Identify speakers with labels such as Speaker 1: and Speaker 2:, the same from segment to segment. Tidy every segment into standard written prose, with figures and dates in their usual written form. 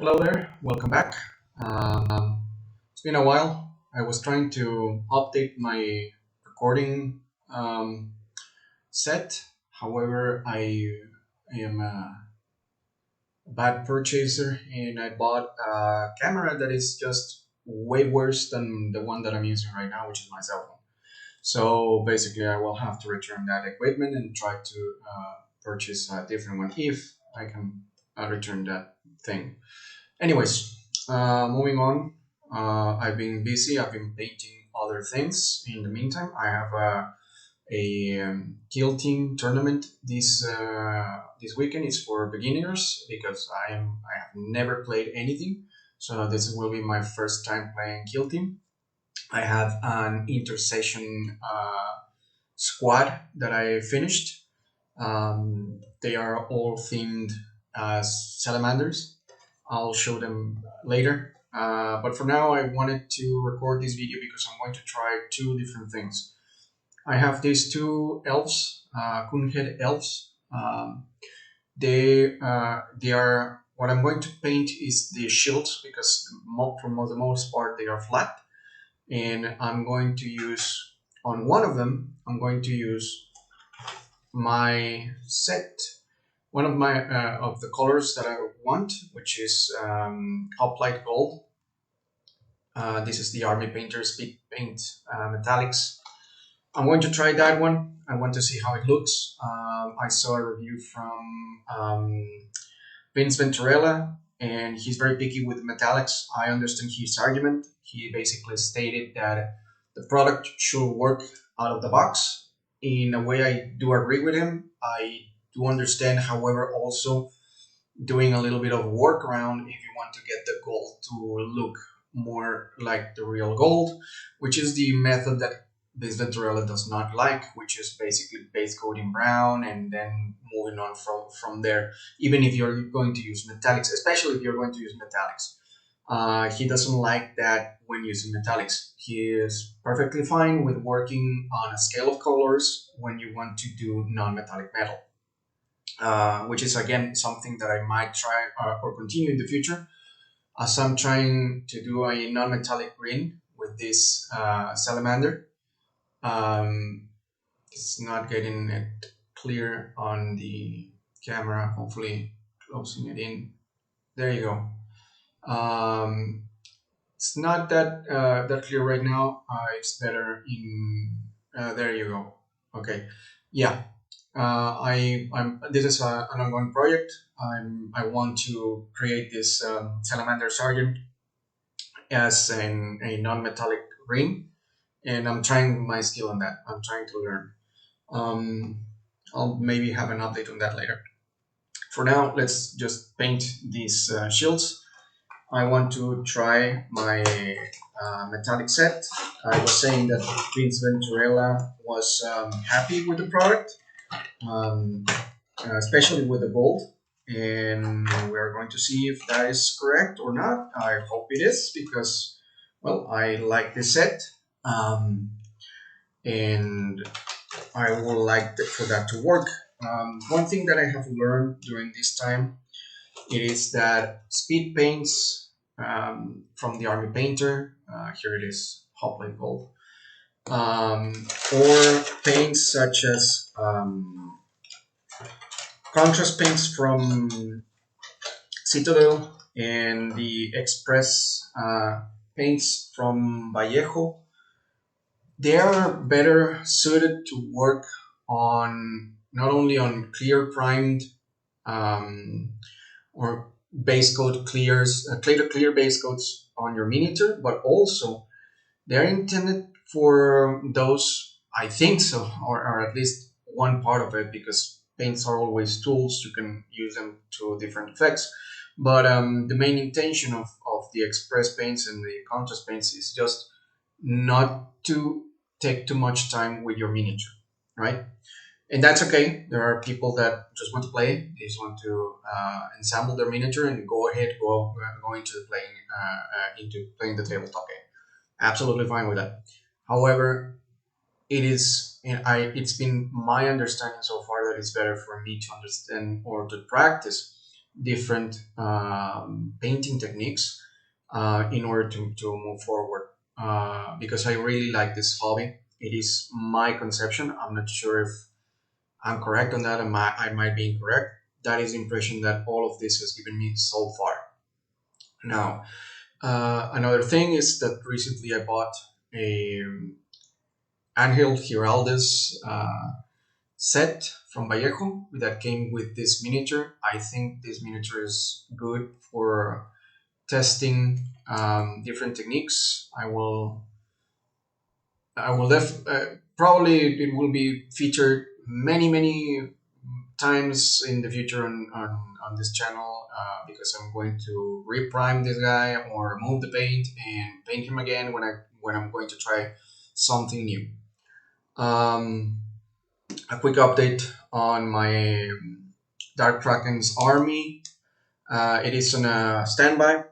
Speaker 1: Hello there, welcome back. It's been a while. I was trying to update my recording set. However, I am a bad purchaser and I bought a camera that is just way worse than the one that I'm using right now, which is my cell phone. So basically, I will have to return that equipment and try to purchase a different one if I can return that thing. Anyways, moving on. I've been busy. I've been painting other things. In the meantime, I have a kill team tournament this weekend. It's for beginners because I have never played anything, so this will be my first time playing kill team. I have an intersession squad that I finished. They are all themed as salamanders. I'll show them later. But for now, I wanted to record this video because I'm going to try two different things. I have these two elves, Kunhead elves. They are what I'm going to paint is the shields because for the most part they are flat, and I'm going to use on one of them. I'm going to use my set one of my of the colors that I want, which is Hoplite Gold. This is the Army Painter Speed Paint Metallics. I'm going to try that one. I want to see how it looks. I saw a review from Vince Venturella, and he's very picky with metallics. I understand his argument. He basically stated that the product should work out of the box. In a way, I do agree with him. I do understand, however, also doing a little bit of workaround if you want to get the gold to look more like the real gold, which is the method that this Venturella does not like, which is basically base coating brown and then moving on from there. Even if you're going to use metallics, especially if you're going to use metallics, he doesn't like that when using metallics. He is perfectly fine with working on a scale of colors when you want to do non-metallic metal, which is again something that I might try or continue in the future, as I'm trying to do a non-metallic green with this salamander. Um, it's not getting it clear on the camera. Hopefully, closing it in. There you go. It's not that clear right now. It's better in. There you go. Okay. Yeah. I'm. This is an ongoing project. I want to create this salamander sergeant as a non-metallic ring, and I'm trying my skill on that. I'm trying to learn. Um, I'll maybe have an update on that later. For now, let's just paint these shields. I want to try my metallic set. I was saying that Vince Venturella was happy with the product, um, especially with the gold. And we're going to see if that is correct or not. I hope it is because, well, I like this set. And I would like for that to work. One thing that I have learned during this time it is that speed paints from the Army Painter, here it is, Hoplite Gold, or paints such as contrast paints from Citadel and the Express paints from Vallejo, they are better suited to work on not only on clear primed or base coat clears, clear base coats on your miniature, but also they're intended for those, I think so, or at least one part of it, because paints are always tools, you can use them to different effects. But the main intention of the express paints and the contrast paints is just not to take too much time with your miniature, right? And that's okay. There are people that just want to play. They just want to ensemble their miniature and go into playing the tabletop game. Absolutely fine with that. However, it's been my understanding so far that it's better for me to understand or to practice different painting techniques in order to move forward. Because I really like this hobby. It is my conception. I'm not sure if I'm correct on that. I might be incorrect. That is the impression that all of this has given me so far. Now, another thing is that recently I bought a Angel Giraldes set from Vallejo that came with this miniature. I think this miniature is good for testing different techniques. Probably it will be featured many times in the future on this channel because I'm going to reprime this guy or remove the paint and paint him again when I'm going to try something new. Um, a quick update on my Dark Kraken's army. It is on a standby.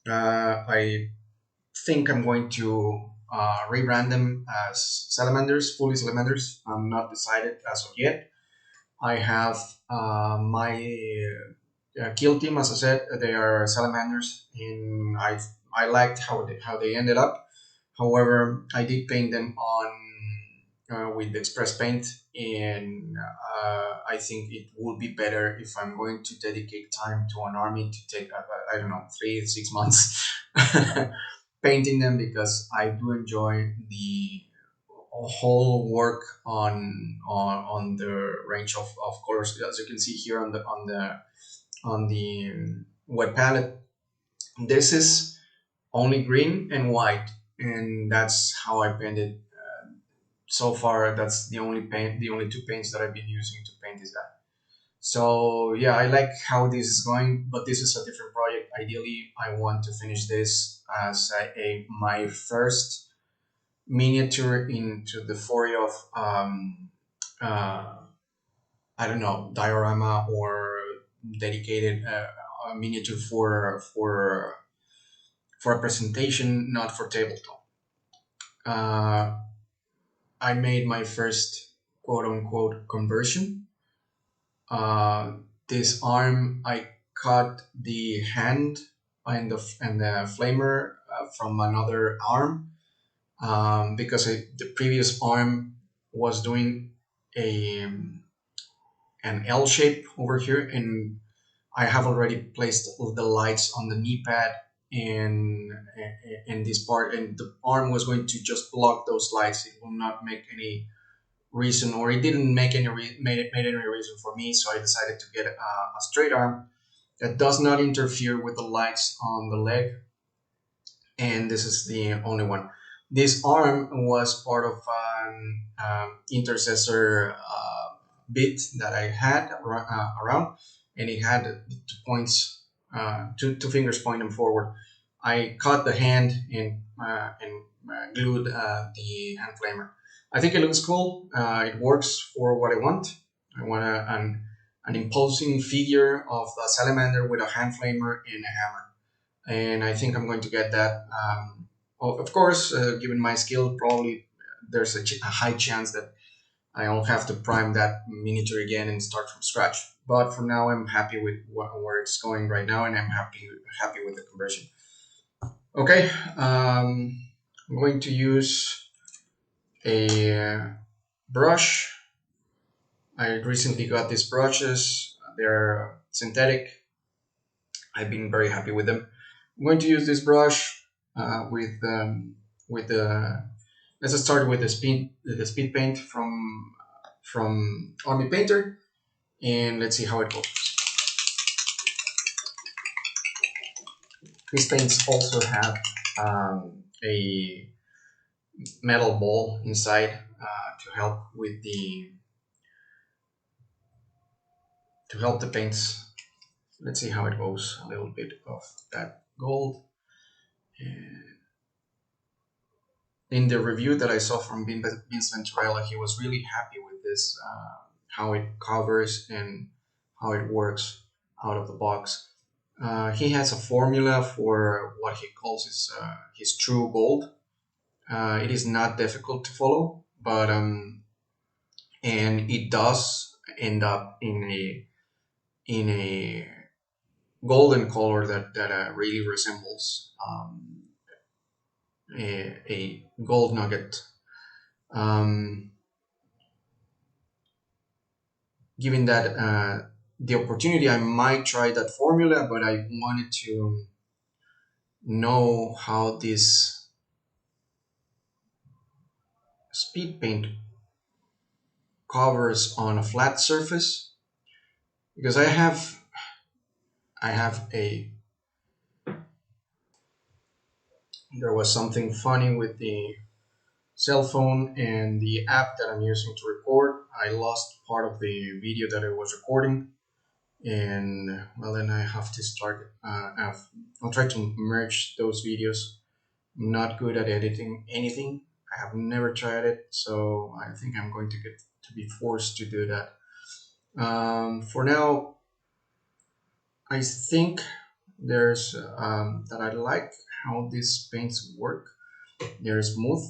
Speaker 1: I think I'm going to rebrand them as salamanders, fully salamanders. I'm not decided as of yet. I have my kill team, as I said, they are salamanders, and I liked how they ended up. However, I did paint them on with express paint, and I think it would be better if I'm going to dedicate time to an army to take I don't know 3 6 months painting them, because I do enjoy the whole work on the range of colors, as you can see here on the wet palette. This is only green and white, and that's how I painted so far. That's the only two paints that I've been using to paint this guy. So yeah, I like how this is going, but this is a different project. Ideally, I want to finish this as my first miniature into the foray of uh, I don't know, diorama or dedicated a miniature for a presentation, not for tabletop. Uh, I made my first quote unquote conversion. This arm, I cut the hand and the flamer from another arm because the previous arm was doing a an L shape over here, and I have already placed the lights on the knee pad and in this part, and the arm was going to just block those lights. It will not make any reason, or it didn't make any made any reason for me. So I decided to get a straight arm that does not interfere with the lights on the leg, and this is the only one. This arm was part of an intercessor bit that I had around, and it had two points, two fingers pointing forward. I cut the hand and glued the hand flamer. I think it looks cool. It works for what I want. I want an imposing figure of a salamander with a hand flamer and a hammer, and I think I'm going to get that. Of course, given my skill, probably there's a high chance that I'll have to prime that miniature again and start from scratch. But for now, I'm happy with where it's going right now, and I'm happy with the conversion. Okay, I'm going to use a brush. I recently got these brushes. They're synthetic. I've been very happy with them. I'm going to use this brush with the. Let's start with the speed paint from Army Painter, and let's see how it goes. These paints also have a metal ball inside to help the paints. Let's see how it goes. A little bit of that gold. And in the review that I saw from Vince Venturella, he was really happy with this, how it covers and how it works out of the box. He has a formula for what he calls his true gold. It is not difficult to follow, but and it does end up in a golden color that really resembles a gold nugget. Um, Given that the opportunity, I might try that formula, but I wanted to know how this speed paint covers on a flat surface, because I have a there was something funny with the cell phone and the app that I'm using to record. I lost part of the video that I was recording, and well, then I have to start. I'll try to merge those videos. I'm not good at editing anything. I have never tried it, so I think I'm going to get to be forced to do that. For now, I think there's that I like how these paints work. They're smooth.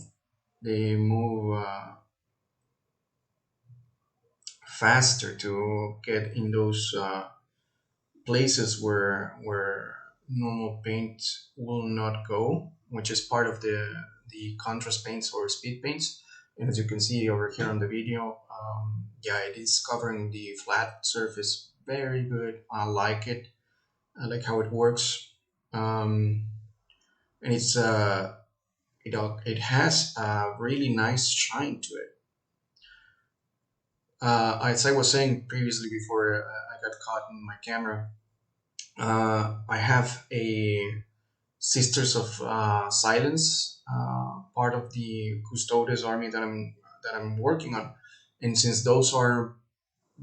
Speaker 1: They move faster to get in those places where normal paint will not go, which is part of the contrast paints or speed paints. And as you can see over here on the video, yeah, it is covering the flat surface very good. I like it. I like how it works. Um, and it has a really nice shine to it. As I was saying previously before I got caught in my camera, I have a Sisters of Silence, part of the Custodes army that I'm working on, and since those are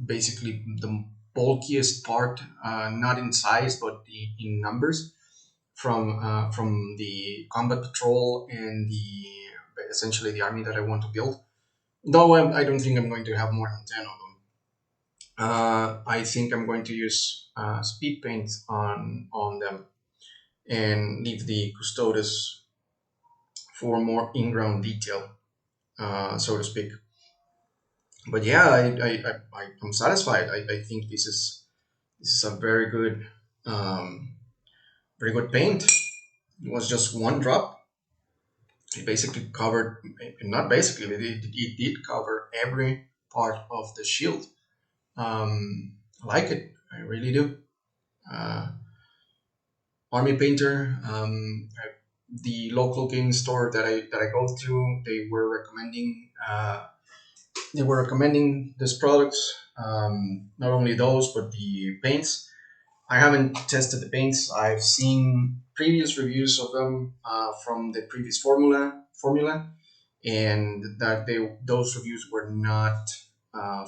Speaker 1: basically the bulkiest part, not in size but in numbers, from the combat patrol and the essentially the army that I want to build. Though I don't think I'm going to have more than 10 of them. I think I'm going to use speed paint on them and leave the Custodes for more in-ground detail, so to speak. But yeah, I'm satisfied. I think this is a um, very good paint. It was just one drop. It basically covered, not basically, it did cover every part of the shield. I like it. I really do. Uh, Army Painter. The local game store that I go to, they were recommending this products. Not only those, but the paints. I haven't tested the paints. I've seen previous reviews of them from the previous formula, and that those reviews were not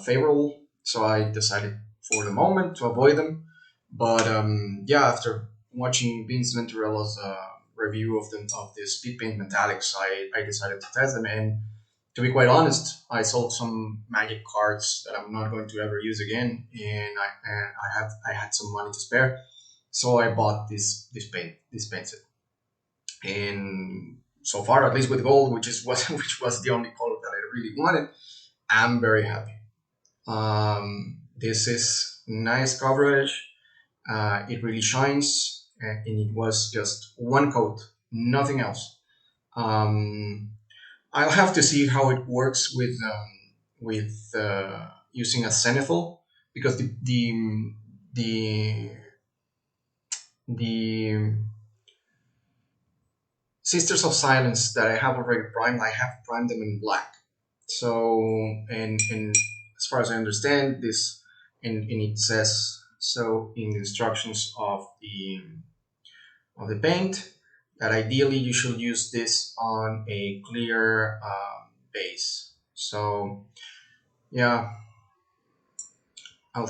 Speaker 1: favorable. So I decided for the moment to avoid them. But yeah, after watching Vince Venturella's review of the speed paint metallics, I decided to test them. And to be quite honest, I sold some magic cards that I'm not going to ever use again, and I had some money to spare, so I bought this paint set. And so far, at least with gold, which was the only color that I really wanted, I'm very happy. This is nice coverage. It really shines, and it was just one coat, nothing else. Um, I'll have to see how it works with using a zenithal, because the the Sisters of Silence that I have already primed, I have primed them in black. So, and as far as I understand this, and it says so in the instructions of the paint, that ideally you should use this on a clear base. So yeah, I'll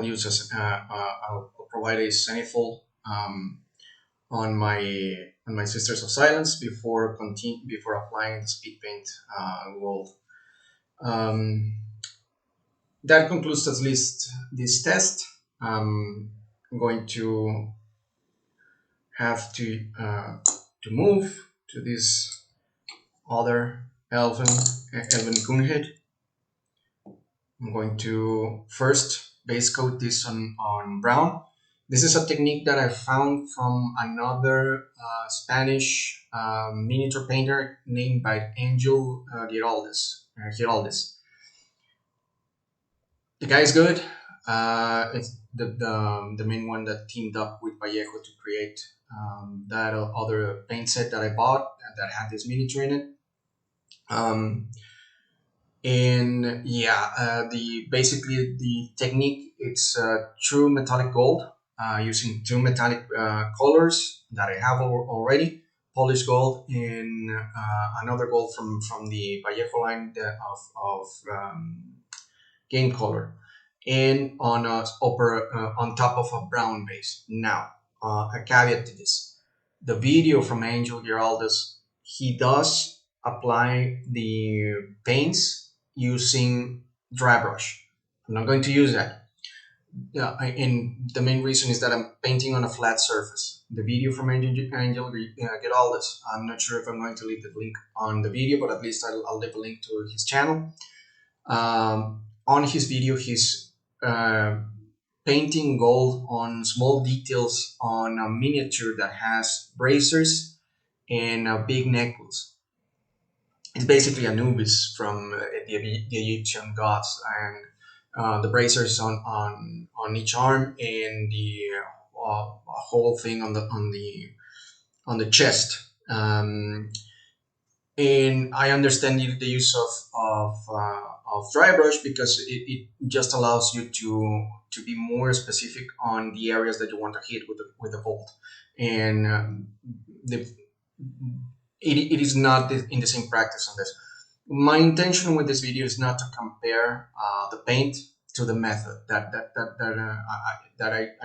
Speaker 1: use I'll provide a zenithal on my Sisters of Silence before applying the speed paint gold. Um, that concludes at least this test. I'm going to have to move to this other elven coonhead. I'm going to first base coat this on brown, This is a technique that I found from another Spanish miniature painter named by Angel Giraldes. The guy is good. It's the main one that teamed up with Vallejo to create that other paint set that I bought that had this miniature in it. Um, and yeah, the basically the technique, it's true metallic gold using two metallic colors that I have already, polished gold and another gold from the Vallejo line of game color, and on on top of a brown base. Now, a caveat to this: the video from Angel Giraldes, he does apply the paints using dry brush. I'm not going to use that. Yeah, and the main reason is that I'm painting on a flat surface. The video from Angel Giraldes, I'm not sure if I'm going to leave the link on the video, but at least I'll leave a link to his channel. On his video, he's uh, painting gold on small details on a miniature that has bracers and a big necklace. It's basically Anubis from the Egyptian gods, and the bracers on each arm, and the whole thing on the chest. And I understand the use of dry brush because it just allows you to be more specific on the areas that you want to hit with the bolt, and the it is not in the same practice on this. My intention with this video is not to compare the paint to the method. I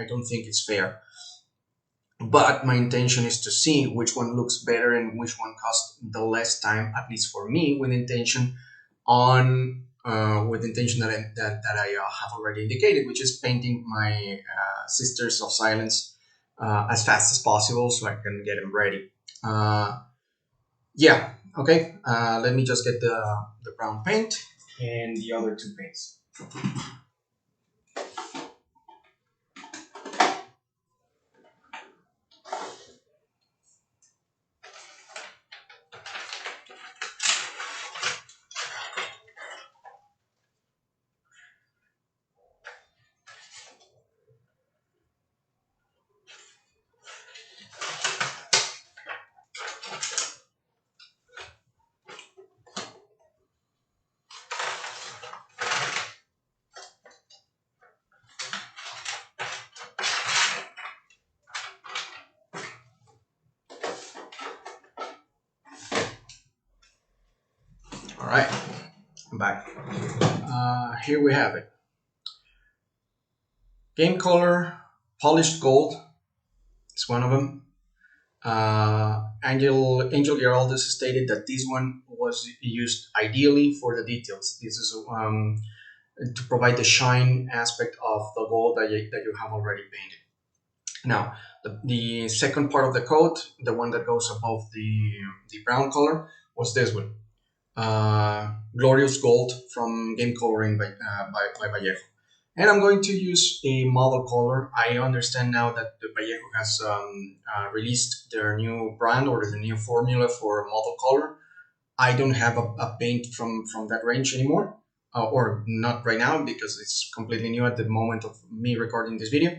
Speaker 1: don't think it's fair. But my intention is to see which one looks better and which one costs the less time, at least for me, with intention that I have already indicated, which is painting my Sisters of Silence as fast as possible so I can get them ready. Yeah, okay. Let me just get the brown paint and the other two paints. All right, I'm back. Here we have it. Game color, polished gold. It's one of them. Angel Giraldes stated that this one was used ideally for the details. This is to provide the shine aspect of the gold that you have already painted. Now, the second part of the coat, the one that goes above the brown color, was this one. Glorious Gold from Game Coloring by Vallejo. And I'm going to use a model color. I understand now that the Vallejo has released their new brand or the new formula for model color. I don't have a paint from that range anymore, or not right now because it's completely new at the moment of me recording this video.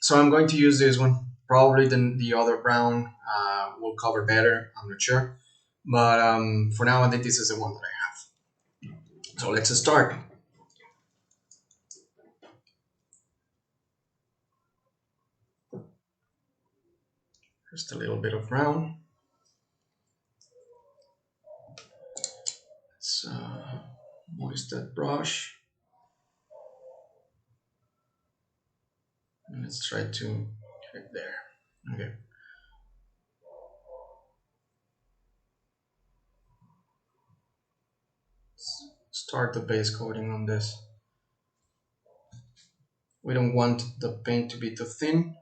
Speaker 1: So I'm going to use this one. Probably the other brown will cover better. I'm not sure, but for now I think this is the one that I have. So let's start. Just a little bit of brown. Let's moist that brush. And let's try to get it there. Okay. Let's start the base coating on this. We don't want the paint to be too thin.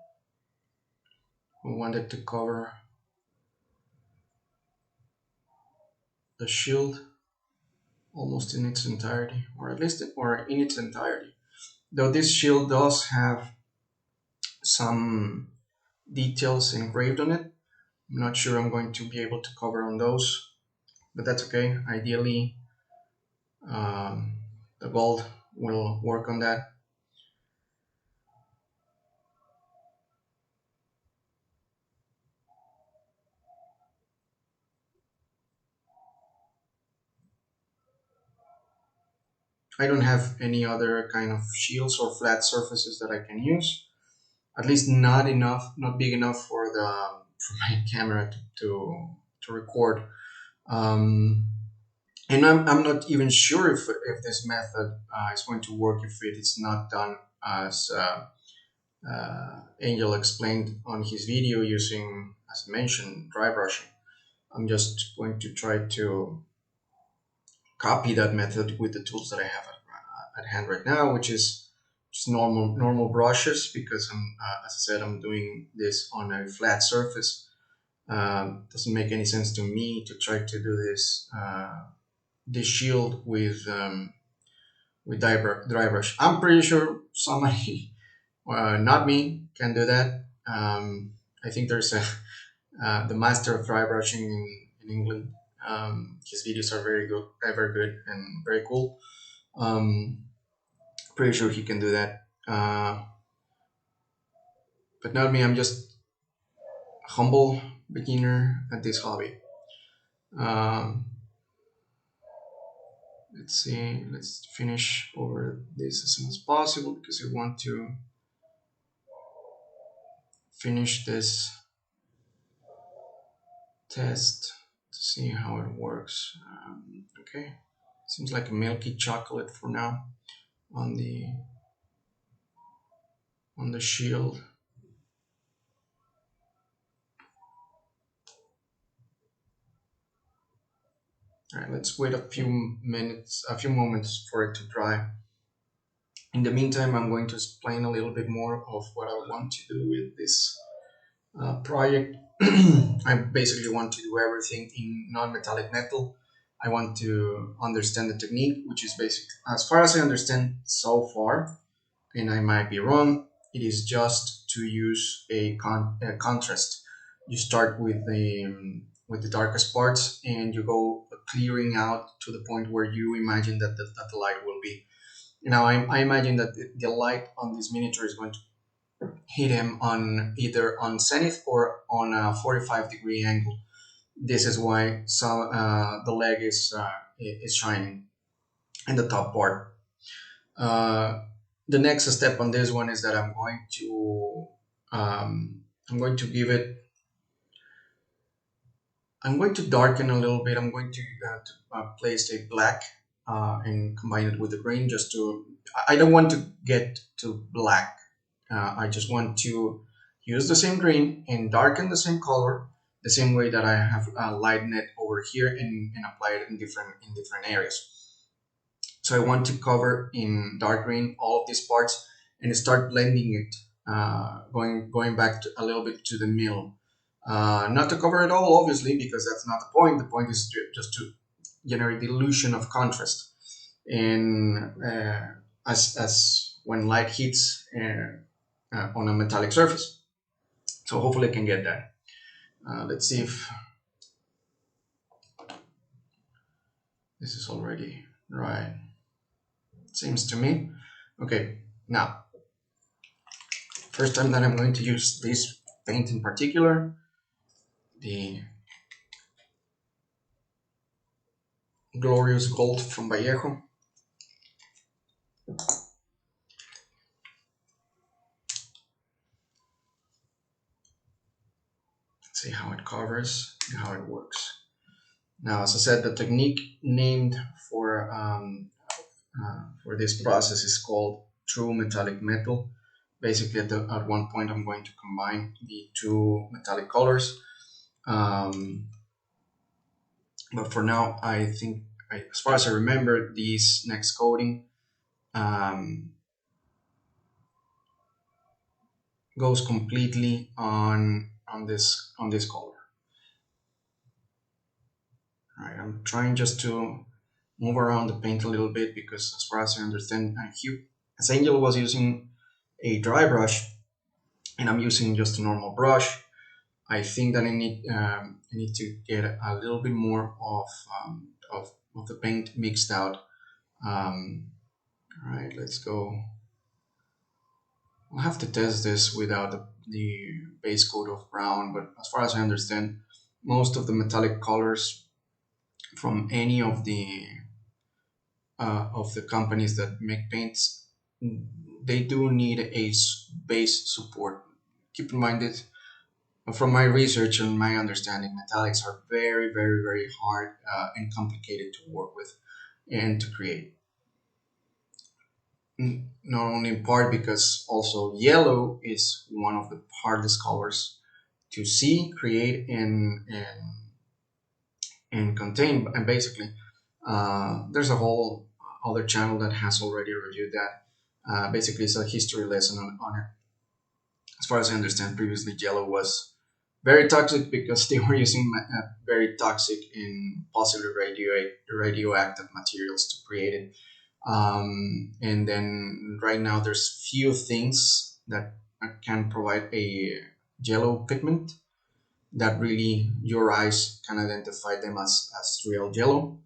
Speaker 1: We want it to cover the shield almost in its entirety, or at least in its entirety. Though this shield does have some details engraved on it. I'm not sure I'm going to be able to cover on those, but that's okay. Ideally, um, the gold will work on that. I don't have any other kind of shields or flat surfaces that I can use. At least not enough, not big enough for the for my camera to record. Um, and I'm not even sure if this method is going to work if it is not done as Angel explained on his video using, as I mentioned, dry brushing. I'm just going to try to copy that method with the tools that I have at hand right now, which is just normal brushes because as I said, I'm doing this on a flat surface. Doesn't make any sense to me to try to do this shield with dry brush. I'm pretty sure somebody, not me, can do that. I think there's a the master of dry brushing in England. His videos are very good and very cool. Um, Pretty sure he can do that. But not me. I'm just a humble beginner at this hobby. Um, let's see. Let's finish over this as soon as possible because I want to finish this test to see how it works. Okay, seems like a milky chocolate for now on the shield. All right, let's wait a few moments for it to dry. In the meantime, I'm going to explain a little bit more of what I want to do with this project. I basically want to do everything in non-metallic metal. I want to understand the technique, which is basic. As far as I understand so far, and I might be wrong, it is just to use a contrast. You start with the darkest parts, and you go clearing out to the point where you imagine that the light will be. Now, I imagine that the light on this miniature is going to hit him on either on zenith or on a 45-degree angle. This is why the leg is shining in the top part. Uh, the next step on this one is that I'm going to give it. I'm going to darken a little bit. I'm going to place a black and combine it with the green just to. I don't want to get to black. I just want to use the same green and darken the same color, the same way that I have lightened it over here and apply it in different areas. So I want to cover in dark green all of these parts and start blending it, going back a little bit to the middle. Not to cover it all, obviously, because that's not the point. The point is just to generate the illusion of contrast. And as when light hits on a metallic surface. So hopefully I can get that. Let's see if this is already right. Seems to me. Okay, now, first time that I'm going to use this paint in particular, the glorious gold from Vallejo. Let's see how it covers and how it works. Now, as I said, the technique named for this process is called true metallic metal. Basically, at one point, I'm going to combine the two metallic colors. But for now, I think, as far as I remember, this next coating um, goes completely on this color. All right, I'm trying just to move around the paint a little bit because, as far as I understand, as Angel was using a dry brush, and I'm using just a normal brush. I think that I need to get a little bit more of the paint mixed out. All right, let's go. I'll have to test this without the base coat of brown, but as far as I understand, most of the metallic colors from any of the companies that make paints, they do need a base support. Keep in mind that from my research and my understanding, metallics are very, very, very hard and complicated to work with and to create. Not only in part because also yellow is one of the hardest colors to see, create, and contain. And basically, there's a whole other channel that has already reviewed that. Basically, it's a history lesson on it. As far as I understand, previously yellow was very toxic because they were using very toxic and possibly radioactive materials to create it. And then right now, there's few things that can provide a yellow pigment that really your eyes can identify them as real yellow.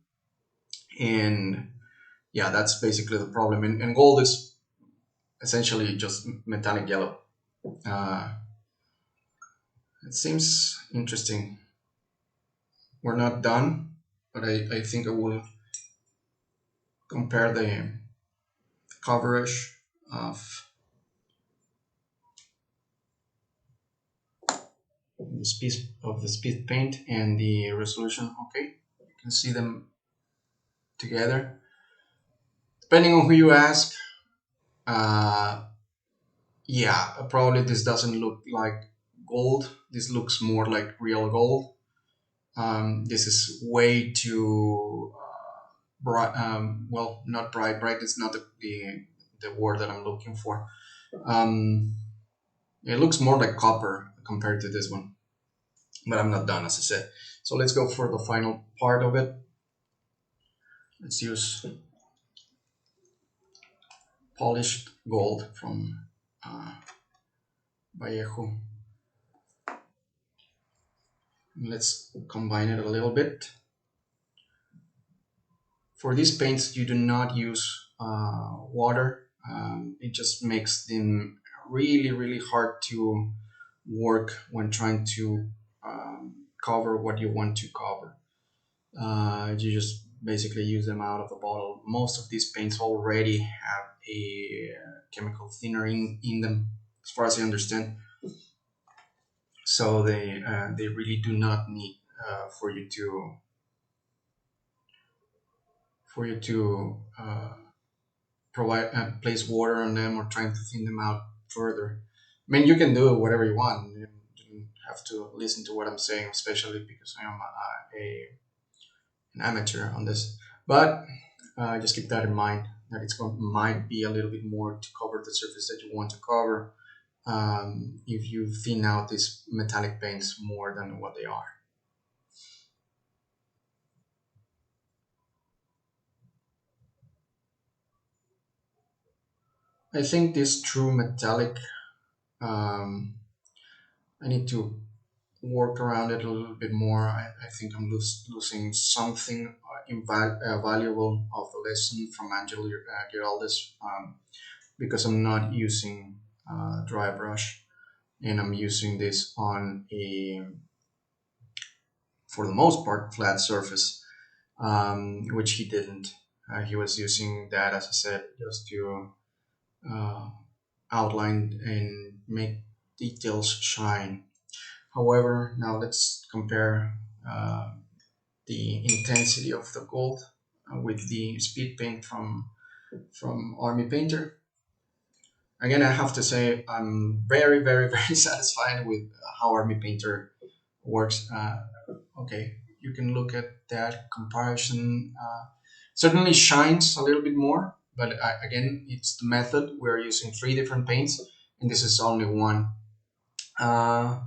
Speaker 1: And yeah, that's basically the problem. And gold is essentially just metallic yellow. Uh, it seems interesting. We're not done, but I think I will compare the coverage of the speed paint and the resolution. Okay, you can see them together. Depending on who you ask, uh, yeah, probably this doesn't look like gold. This looks more like real gold. This is way too bright. Well, not bright. Bright is not the word that I'm looking for. Um, it looks more like copper compared to this one. But I'm not done, as I said. So let's go for the final part of it. Let's use polished gold from Vallejo. Let's combine it a little bit. For these paints, you do not use water. It just makes them really, really hard to work when trying to cover what you want to cover. You just basically use them out of the bottle. Most of these paints already have a chemical thinner in them, as far as I understand. So they really do not need for you to provide place water on them or trying to thin them out further. I mean, you can do whatever you want. You don't have to listen to what I'm saying, especially because I am an amateur on this. But just keep that in mind that might be a little bit more to cover the surface that you want to cover if you thin out these metallic paints more than what they are. I think this true metallic, um, I need to work around it a little bit more. I think I'm losing something valuable of the lesson from Angel Giraldes because I'm not using dry brush and I'm using this on a, for the most part, flat surface, which he didn't. He was using that, as I said, just to uh, outline and make details shine. However, now let's compare the intensity of the gold with the speed paint from Army Painter. Again, I have to say I'm very, very, very satisfied with how Army Painter works. Okay, you can look at that comparison. Certainly shines a little bit more, but again, it's the method. We're using three different paints, and this is only one. Uh,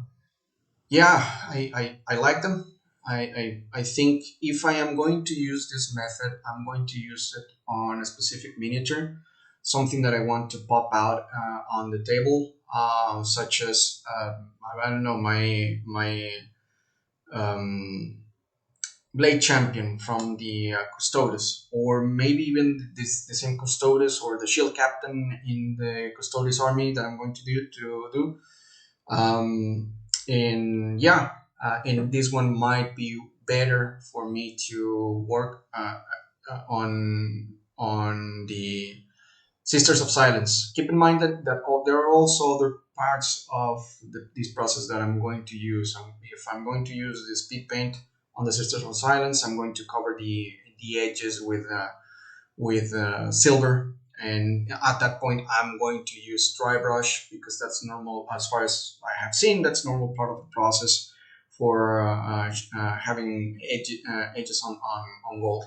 Speaker 1: yeah, I like them. I think if I am going to use this method, I'm going to use it on a specific miniature. something that I want to pop out on the table, such as I don't know, my um, blade champion from the Custodes, or maybe even the same Custodes or the shield captain in the Custodes army that I'm going to do. And yeah, and this one might be better for me to work on the Sisters of Silence. Keep in mind that there are also other parts of this process that I'm going to use. If I'm going to use the speed paint on the Sisters of Silence, I'm going to cover the edges with silver. And at that point, I'm going to use dry brush because that's normal as far as I have seen. That's normal part of the process for having edges on gold.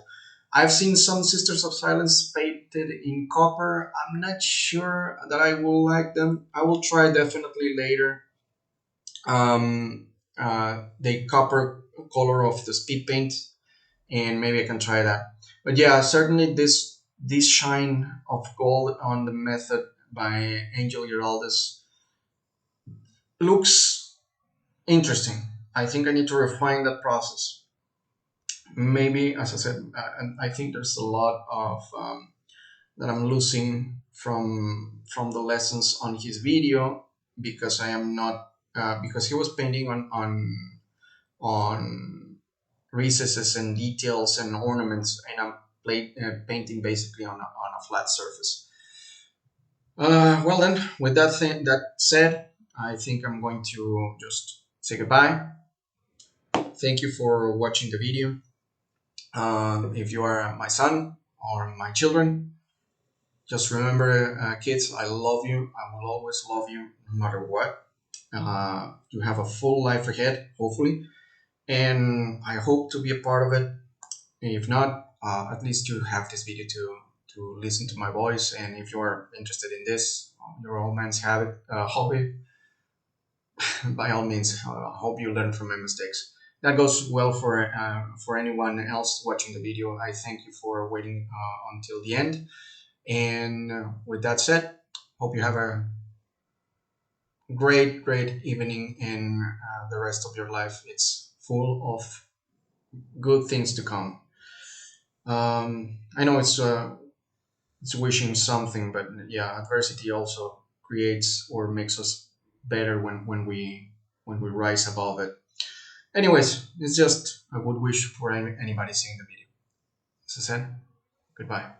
Speaker 1: I've seen some Sisters of Silence painted in copper. I'm not sure that I will like them. I will try definitely later. The copper color of the speed paint, and maybe I can try that. But yeah, certainly this shine of gold on the method by Angel Giraldez looks interesting. I think I need to refine that process. Maybe, as I said, and I think there's a lot of that I'm losing from the lessons on his video because I am not because he was painting on recesses and details and ornaments, and I'm painting basically on a flat surface. Well then, with that said, I think I'm going to just say goodbye. Thank you for watching the video. If you are my son or my children, just remember, kids, I love you. I will always love you no matter what. You have a full life ahead, hopefully, and I hope to be a part of it. If not, at least you have this video to listen to my voice. And if you are interested in this, your old man's hobby, by all means, I hope you learn from my mistakes. That goes well for anyone else watching the video. I thank you for waiting until the end. And with that said, hope you have a great evening and the rest of your life. It's full of good things to come. I know it's wishing something, but yeah, adversity also creates or makes us better when we rise above it. Anyways, it's just a good wish for anybody seeing the video. As I said, goodbye.